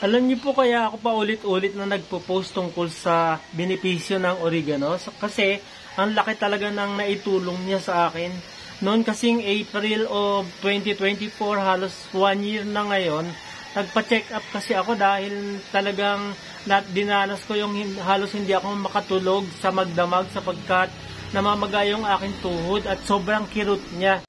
Alam niyo po kaya ako pa ulit-ulit na nagpo-post tungkol sa benepisyo ng oregano? Kasi ang laki talaga ng naitulong niya sa akin. Noon kasing April of 2024, halos 1 year na ngayon, nagpa-check up kasi ako dahil talagang dinanas ko yung halos hindi ako makatulog sa magdamag sapagkat namamaga yung aking tuhod at sobrang kirot niya.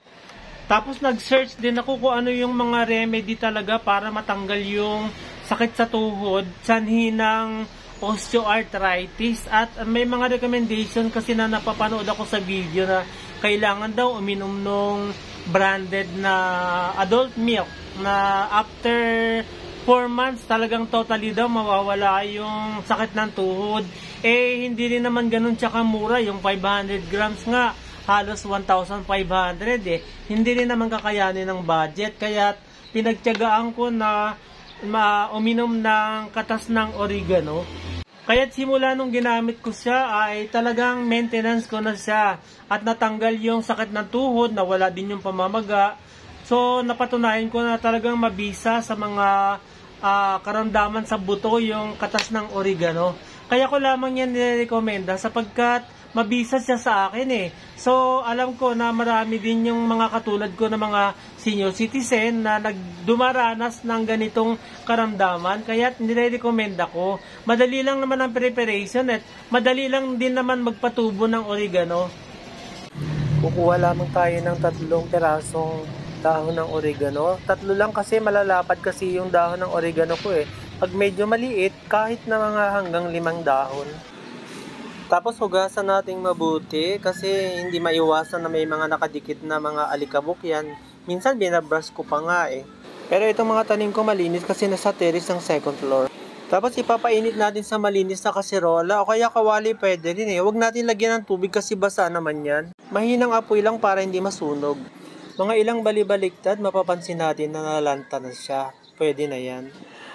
Tapos nag-search din ako kung ano yung mga remedy talaga para matanggal yung sakit sa tuhod, sanhi ng osteoarthritis. At may mga recommendation kasi na napapanood ako sa video na kailangan daw uminom nung branded na adult milk na after 4 months talagang totally daw mawawala yung sakit ng tuhod. Eh hindi rin naman ganun tsaka mura, yung 500 grams nga halos 1,500 eh. Hindi rin naman kakayanin ng budget, kaya pinagtiyagaan ko na uminom ng katas ng oregano. Kaya't simula nung ginamit ko siya ay talagang maintenance ko na siya at natanggal yung sakit ng tuhod, nawala din yung pamamaga. So napatunayan ko na talagang mabisa sa mga karamdaman sa buto yung katas ng oregano. Kaya ko lamang yan nirekomenda sapagkat mabisa siya sa akin eh. So, alam ko na marami din yung mga katulad ko na mga senior citizen na dumaranas ng ganitong karamdaman. Kaya nire-recommend ako. Madali lang naman ang preparation at madali lang din naman magpatubo ng oregano. Kukuha lamang tayo ng 3 pirasong dahon ng oregano. 3 lang kasi malalapad kasi yung dahon ng oregano ko eh. Pag medyo maliit, kahit na mga hanggang 5 dahon. Tapos hugasan nating mabuti kasi hindi maiwasan na may mga nakadikit na mga alikabok yan. Minsan binabrush ko pa nga eh. Pero itong mga tanim ko malinis kasi nasa terrace ng 2nd floor. Tapos ipapainit natin sa malinis na kaserola o kaya kawali pwede rin eh. Huwag natin lagyan ng tubig kasi basa naman yan. Mahinang apoy lang para hindi masunog. Mga ilang balibaliktad mapapansin natin na nalanta na siya. Pwede na yan.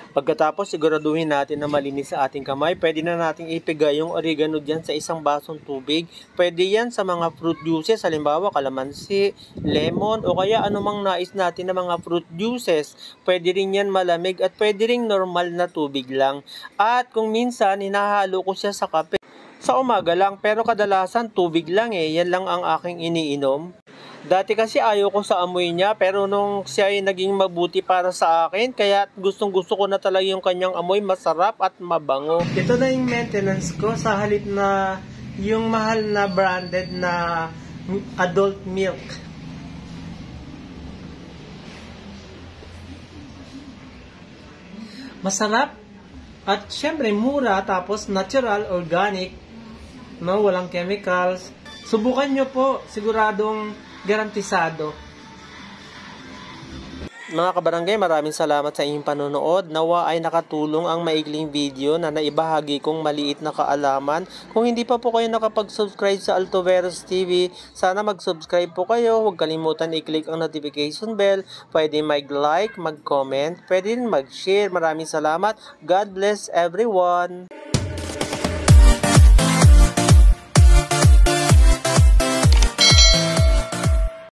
Pagkatapos, siguraduhin natin na malinis sa ating kamay. Pwede na nating ipiga yung oregano dyan sa isang basong tubig. Pwede yan sa mga fruit juices, halimbawa kalamansi, lemon, o kaya anumang nais natin na mga fruit juices. Pwede rin yan malamig at pwede rin normal na tubig lang. At kung minsan, hinahalo ko siya sa kape. Sa umaga lang, pero kadalasan tubig lang eh. Yan lang ang aking iniinom. Dati kasi ayaw ko sa amoy niya, pero nung siya ay naging mabuti para sa akin, kaya gustong gusto ko na talaga yung kanyang amoy, masarap at mabango. Ito na yung maintenance ko sa halip na yung mahal na branded na adult milk. Masarap at syempre mura, tapos natural, organic, no, walang chemicals. Subukan nyo po, siguradong garantisado. Mga kabarangay, maraming salamat sa inyong panonood. Nawa ay nakatulong ang maikling video na naibahagi kong maliit na kaalaman. Kung hindi pa po kayo nakapag-subscribe sa Altoveros TV, sana mag-subscribe po kayo. Huwag kalimutan i-click ang notification bell. Pwede mag-like, mag-comment, pwede rin mag-share. Maraming salamat. God bless everyone.